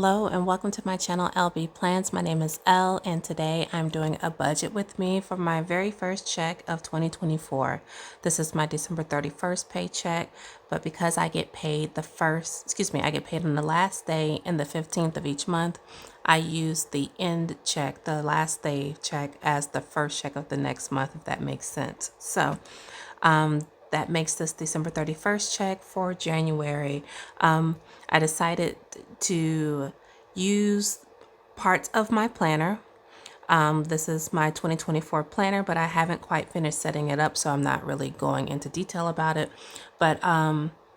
Hello and welcome to my channel LB Plans. My name is Elle and today I'm doing a budget with me for my very first check of 2024. This is my December 31st paycheck, but because I get paid I get paid on the last day and the 15th of each month, I use the end check, the last day check, as the first check of the next month, if that makes sense. So, that makes this December 31st check for January. I decided to use parts of my planner. This is my 2024 planner, but I haven't quite finished setting it up, so I'm not really going into detail about it. But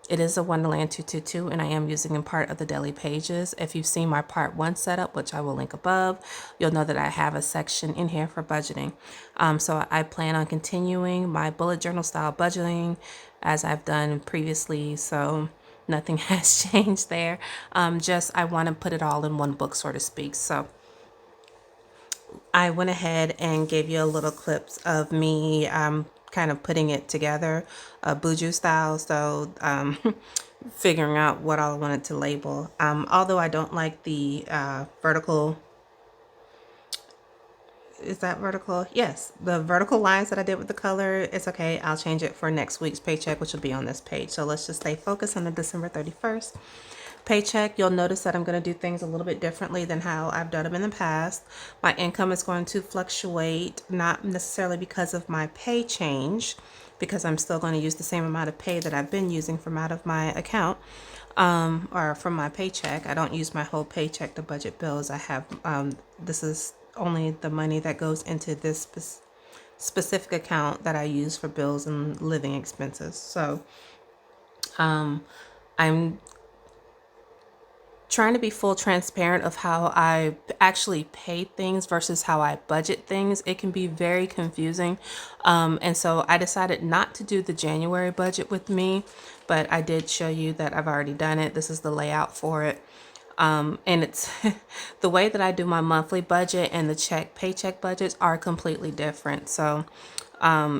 it is a Wonderland 222, and I am using in part of the daily pages. If you've seen my part 1 setup, which I will link above, you'll know that I have a section in here for budgeting. So I plan on continuing my bullet journal style budgeting as I've done previously. So nothing has changed there. Just I want to put it all in one book, so to speak. So I went ahead and gave you a little clips of me kind of putting it together, Buju style. So figuring out what I wanted to label. Although I don't like the vertical. Is that vertical? Yes, the vertical lines that I did with the color, it's okay. I'll change it for next week's paycheck, which will be on this page. So let's just stay focused on the December 31st paycheck. You'll notice that I'm going to do things a little bit differently than how I've done them in the past. My income is going to fluctuate, not necessarily because of my pay change, because I'm still going to use the same amount of pay that I've been using from out of my account, or from my paycheck. I don't use my whole paycheck to budget bills. I have, this is only the money that goes into this specific account that I use for bills and living expenses. So I'm trying to be full transparent of how I actually pay things versus how I budget things. It can be very confusing. And so I decided not to do the January budget with me, but I did show you that I've already done it. This is the layout for it. And it's the way that I do my monthly budget and the paycheck budgets are completely different. So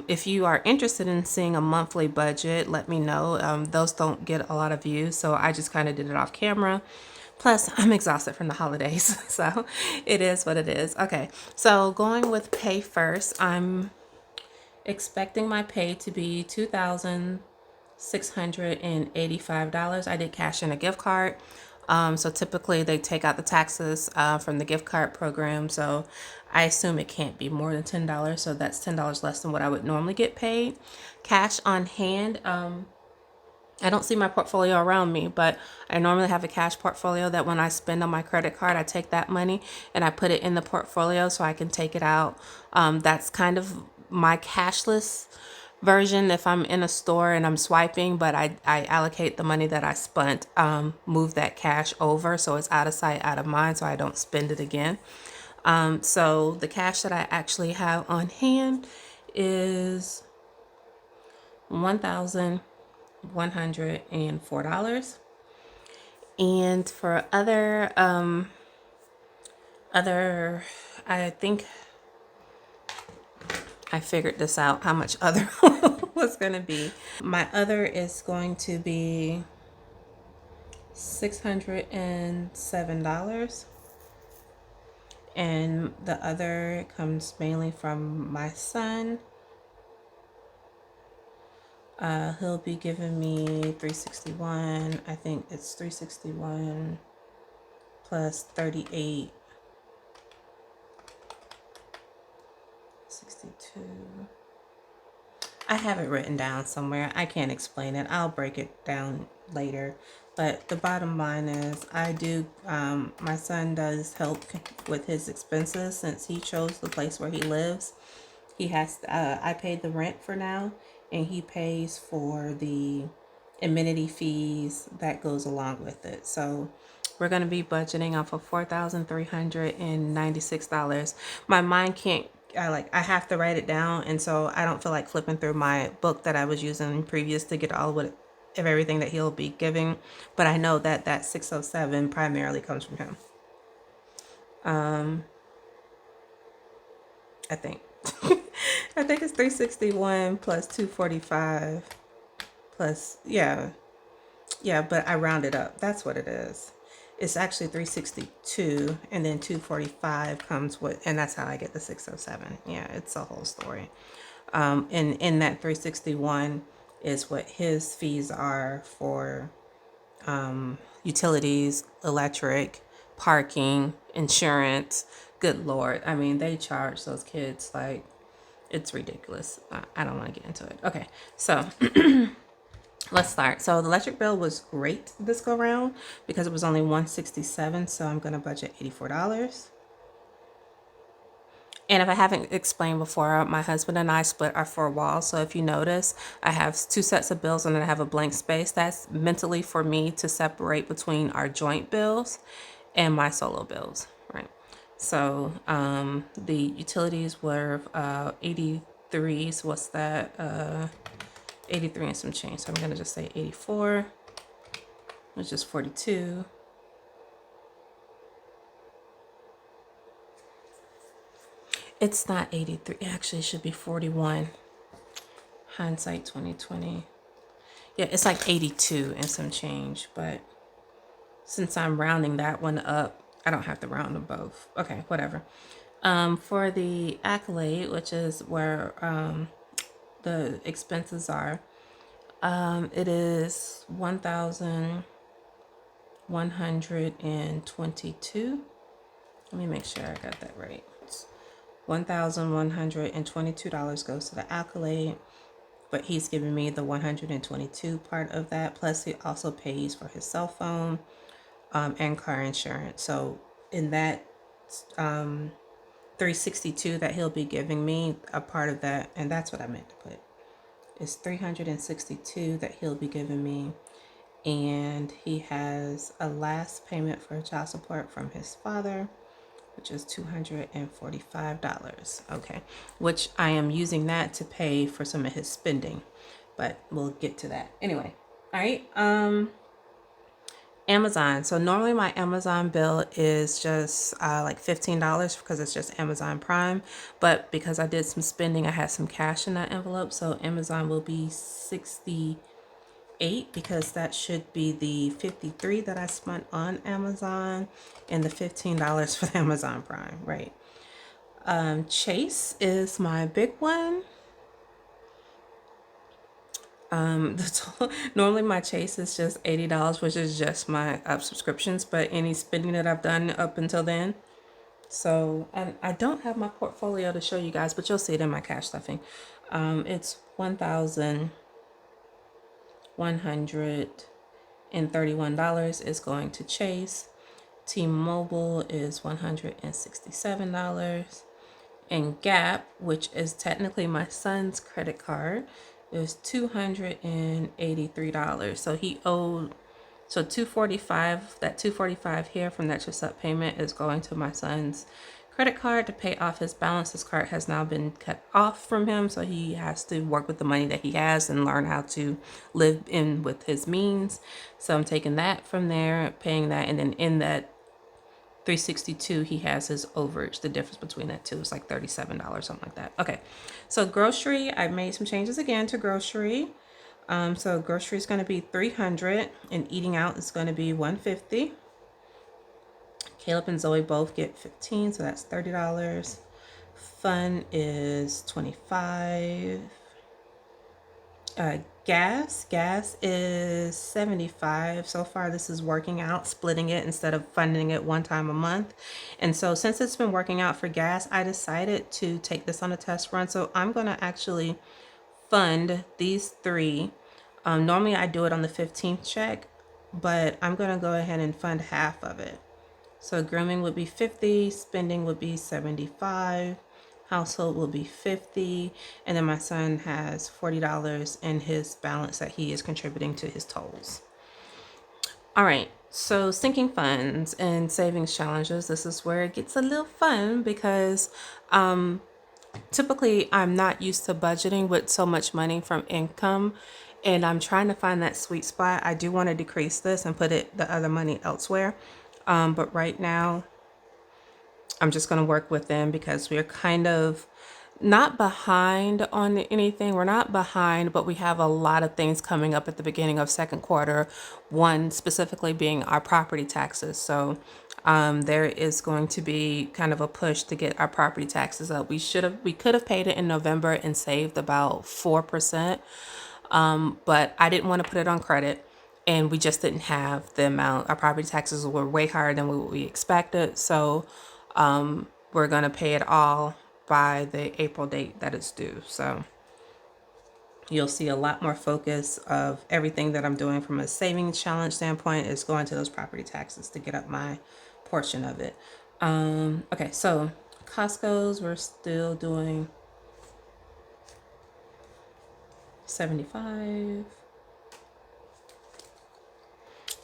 if you are interested in seeing a monthly budget, let me know. Those don't get a lot of views, so I just kind of did it off camera. Plus, I'm exhausted from the holidays, so it is what it is. Okay, so going with pay first, I'm expecting my pay to be $2,685. I did cash in a gift card. So typically they take out the taxes from the gift card program. So I assume it can't be more than $10. So that's $10 less than what I would normally get paid. Cash on hand. I don't see my portfolio around me, but I normally have a cash portfolio that when I spend on my credit card, I take that money and I put it in the portfolio so I can take it out. That's kind of my cashless version if I'm in a store and I'm swiping, but I allocate the money that I spent, move that cash over so it's out of sight, out of mind, so I don't spend it again. So the cash that I actually have on hand is $1,104. And for other, I think I figured this out, how much other was going to be. My other is going to be $607. And the other comes mainly from my son. He'll be giving me $361. I think it's $361 plus 38. 62. I have it written down somewhere. I can't explain it. I'll break it down later. But the bottom line is my son does help with his expenses since he chose the place where he lives. He has, I paid the rent for now, and he pays for the amenity fees that goes along with it. So we're going to be budgeting off of $4,396. My mind can't, I have to write it down, and so I don't feel like flipping through my book that I was using previous to get all of everything that he'll be giving, but I know that that 607 primarily comes from him. I think I think it's 361 plus 245 plus, yeah, but I rounded up. That's what it is. it's actually 362, and then 245 comes with, and that's how I get the 607. Yeah, it's a whole story. And in that 361 is what his fees are for utilities, electric, parking, insurance. Good Lord. I mean, they charge those kids like it's ridiculous. I don't want to get into it. Okay, so let's start. So the electric bill was great this go round because it was only $167. So I'm going to budget $84. And if I haven't explained before, my husband and I split our 4 walls. So if you notice, I have 2 sets of bills and then I have a blank space. That's mentally for me to separate between our joint bills and my solo bills, right? So the utilities were 83. So what's that? 83 and some change. So I'm going to just say 84, which is 42. It's not 83. Actually, it should be 41. Hindsight 2020. Yeah, it's like 82 and some change. But since I'm rounding that one up, I don't have to round them both. Okay, whatever. For the accolade, which is where the expenses are, it is 1,122. Let me make sure I got that right. $1,122 goes to the accolade, but he's giving me the 122 part of that. Plus, he also pays for his cell phone and car insurance. So in that 362 that he'll be giving me, a part of that, and that's what I meant to put, is 362 that he'll be giving me. And he has a last payment for child support from his father, which is $245. Okay, which I am using that to pay for some of his spending, but we'll get to that anyway. All right. Amazon. So normally my Amazon bill is just like $15 because it's just Amazon Prime, but because I did some spending, I had some cash in that envelope, so Amazon will be 68 because that should be the 53 that I spent on Amazon and the $15 for the Amazon Prime, right? Chase is my big one. Normally my Chase is just $80, which is just my subscriptions, but any spending that I've done up until then. So, and I don't have my portfolio to show you guys, but you'll see it in my cash stuffing. It's $1,131 is going to Chase. T-Mobile is $167. And Gap, which is technically my son's credit card, is $283. So he owed, so $245, that $245 here from that just up payment is going to my son's credit card to pay off his balance. His card has now been cut off from him, so he has to work with the money that he has and learn how to live in with his means. So I'm taking that from there, paying that, and then in that 362 he has his overage. The difference between that two is like $37, something like that. Okay, so grocery, I made some changes again to grocery. So grocery is going to be $300 and eating out is going to be $150. Caleb and Zoe both get 15, so that's $30. Fun is $25. Gas is $75. So far this is working out, splitting it instead of funding it one time a month. And so since it's been working out for gas, I decided to take this on a test run. So I'm going to actually fund these three. Normally I do it on the 15th check, but I'm going to go ahead and fund half of it. So grooming would be 50, spending would be 75, household will be 50, and then my son has $40 in his balance that he is contributing to his tolls. All right, so sinking funds and savings challenges, this is where it gets a little fun because typically I'm not used to budgeting with so much money from income, and I'm trying to find that sweet spot. I do want to decrease this and put the other money elsewhere. But right now, I'm just going to work with them because we're kind of Not behind on anything. We're not behind, but we have a lot of things coming up at the beginning of second quarter. One specifically being our property taxes. So there is going to be kind of a push to get our property taxes up. We could have paid it in November and saved about 4%. But I didn't want to put it on credit, and we just didn't have the amount. Our property taxes were way higher than what we expected. So we're going to pay it all by the April date that it's due. So you'll see a lot more focus of everything that I'm doing from a savings challenge standpoint is going to those property taxes to get up my portion of it. Okay, so Costco's, we're still doing 75.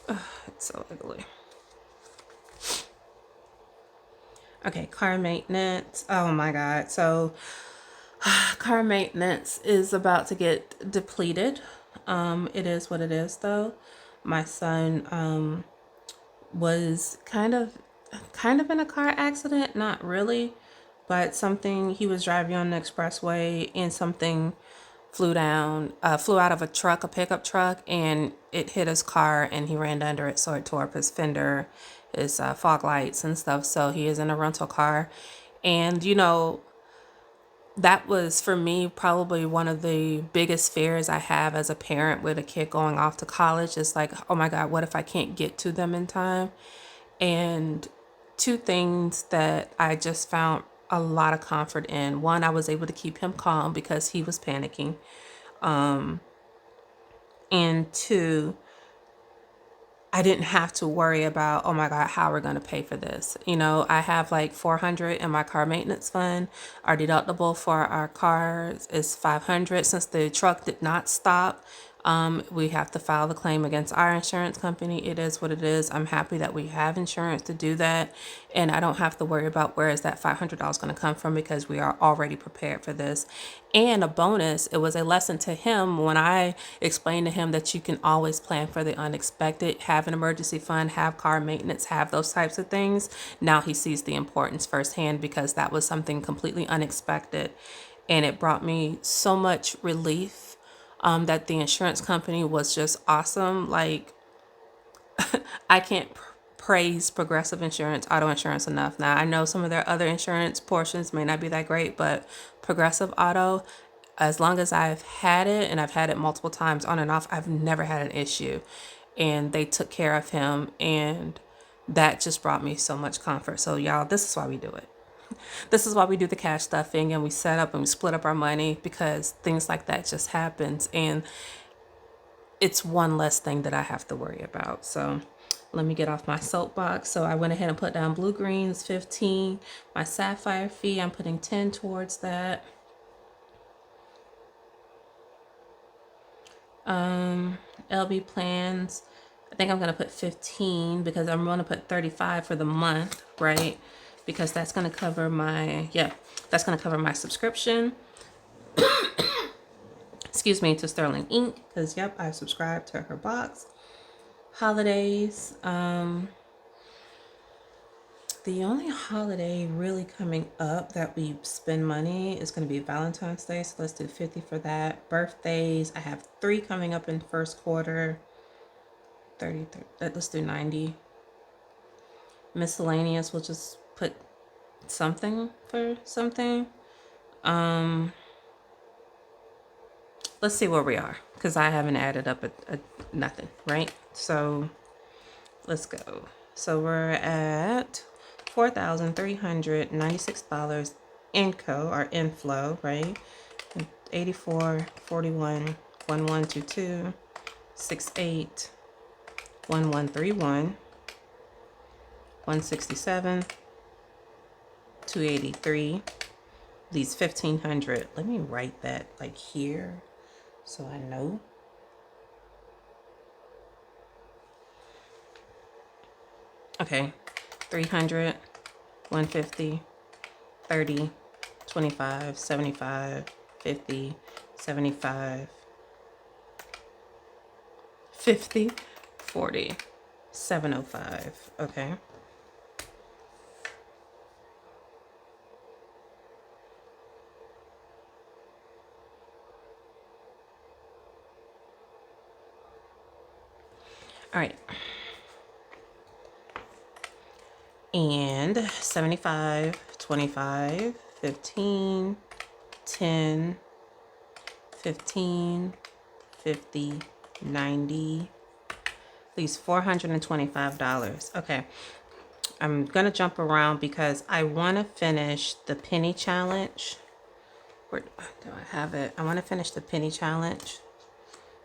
Ugh, it's so ugly. Okay, car maintenance. Oh my God. So car maintenance is about to get depleted. It is what it is though. My son was kind of in a car accident, not really, but something, he was driving on the expressway and something flew out of a truck, a pickup truck, and it hit his car and he ran under it, so it tore up his fender, his fog lights and stuff. So he is in a rental car. And that was for me probably one of the biggest fears I have as a parent with a kid going off to college. Is like, oh my God, what if I can't get to them in time? And two things that I just found a lot of comfort in. One, I was able to keep him calm because he was panicking. And two, I didn't have to worry about, oh my God, how we're going to pay for this. I have like 400 in my car maintenance fund. Our deductible for our cars is 500. Since the truck did not stop, we have to file the claim against our insurance company. It is what it is. I'm happy that we have insurance to do that. And I don't have to worry about where is that $500 going to come from because we are already prepared for this. And a bonus, it was a lesson to him when I explained to him that you can always plan for the unexpected, have an emergency fund, have car maintenance, have those types of things. Now he sees the importance firsthand because that was something completely unexpected. And it brought me so much relief that the insurance company was just awesome. Like, I can't praise Progressive Insurance, auto insurance enough. Now, I know some of their other insurance portions may not be that great, but Progressive Auto, as long as I've had it, and I've had it multiple times on and off, I've never had an issue. And they took care of him, and that just brought me so much comfort. So, y'all, this is why we do it. This is why we do the cash stuffing and we set up and we split up our money, because things like that just happens. And it's one less thing that I have to worry about. So let me get off my soapbox. So I went ahead and put down blue greens, 15. My sapphire fee, I'm putting 10 towards that. LB plans, I think I'm going to put 15 because I'm going to put 35 for the month, right? Because that's going to cover that's going to cover my subscription. Excuse me, to Sterling Inc. Because, yep, I subscribed to her box. Holidays. The only holiday really coming up that we spend money is going to be Valentine's Day. So let's do 50 for that. Birthdays. I have 3 coming up in first quarter. 30. Let's do 90. Miscellaneous. We'll just put something for something. Let's see where we are, because I haven't added up a nothing, right? So let's go. So we're at $4,396 or inflow, right? 84, 41, 1122, 68, 1131, 167, 283. These 1,500. Let me write that like here so I know. Okay, 300, 150, 30, 25, 75, 50, 75, 50, 40, 705. Okay. All right. And 75, 25, 15, 10, 15, 50, 90, leaves $425. Okay. I'm going to jump around because I want to finish the penny challenge. Where do I have it? I want to finish the penny challenge.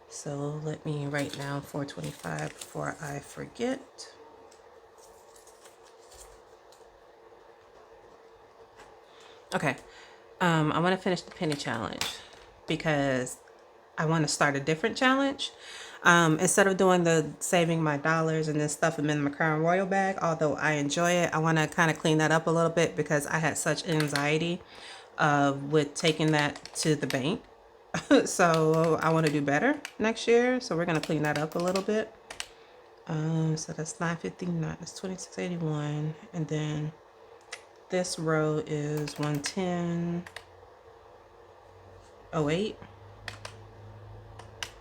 So let me write down 425 before I forget. Okay. I want to finish the penny challenge because I want to start a different challenge. Instead of doing the saving my dollars and then stuff them in my Crown Royal bag, although I enjoy it, I want to kind of clean that up a little bit because I had such anxiety with taking that to the bank. So I want to do better next year. So we're going to clean that up a little bit. So that's 959, that's 2681. And then this row is 110.08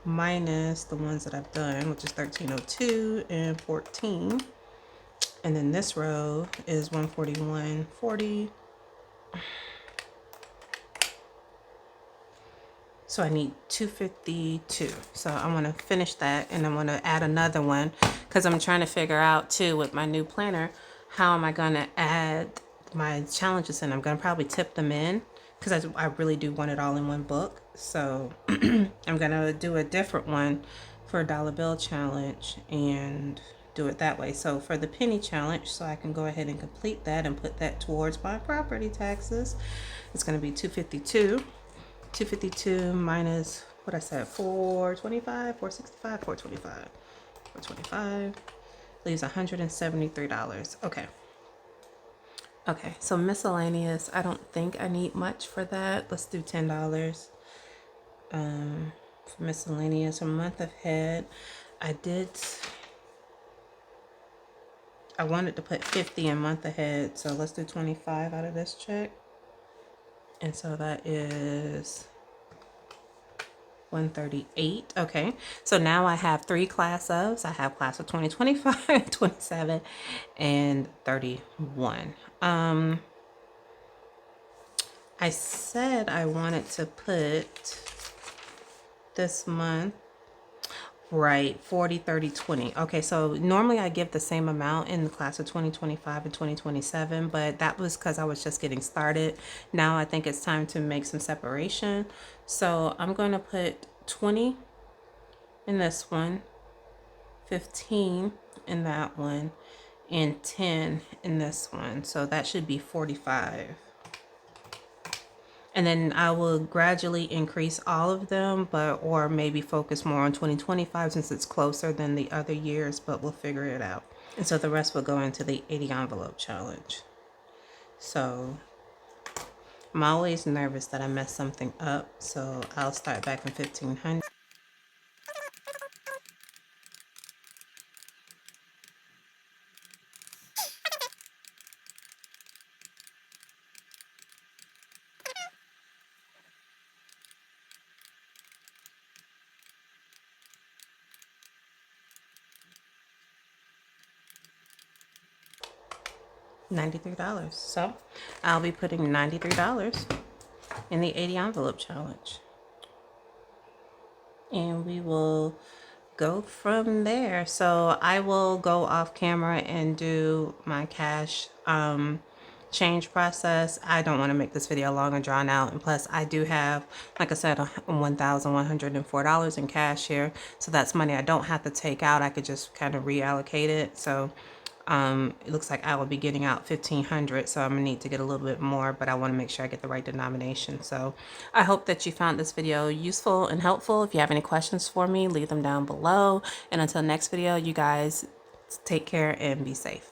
minus the ones that I've done, which is 1302 and 14. And then this row is 141.40. So I need 252. So I want to finish that, and I want to add another one because I'm trying to figure out too with my new planner, how am I going to add my challenges in? I'm going to probably tip them in because I really do want it all in one book. So I'm going to do a different one for a dollar bill challenge and do it that way. So for the penny challenge, so I can go ahead and complete that and put that towards my property taxes, it's going to be 252. 252 minus what I said, 425, 465, 425, 425 leaves $173. Okay. Okay, so miscellaneous, I don't think I need much for that. Let's do $10. For miscellaneous, a month ahead, I wanted to put 50 in month ahead, so let's do 25 out of this check. And so that is 138. Okay, so now I have 3 class ofs. I have class of 2025, 27, and 31. I said I wanted to put this month, right, 40, 30, 20. Okay, so normally I give the same amount in the class of 2025 and 2027, but that was because I was just getting started. Now I think it's time to make some separation. So I'm going to put 20 in this one, 15 in that one, and 10 in this one. So that should be 45. And then I will gradually increase all of them, or maybe focus more on 2025 since it's closer than the other years, but we'll figure it out. And so the rest will go into the 80 envelope challenge. So I'm always nervous that I mess something up, so I'll start back in 1500. $93. So I'll be putting $93 in the 80 envelope challenge. And we will go from there. So I will go off camera and do my cash change process. I don't want to make this video long and drawn out, and plus I do have, like I said, $1,104 in cash here, so that's money I don't have to take out. I could just kind of reallocate it. So it looks like I will be getting out 1,500, so I'm gonna need to get a little bit more, but I want to make sure I get the right denomination. So I hope that you found this video useful and helpful. If you have any questions for me, leave them down below, and until next video, you guys take care and be safe.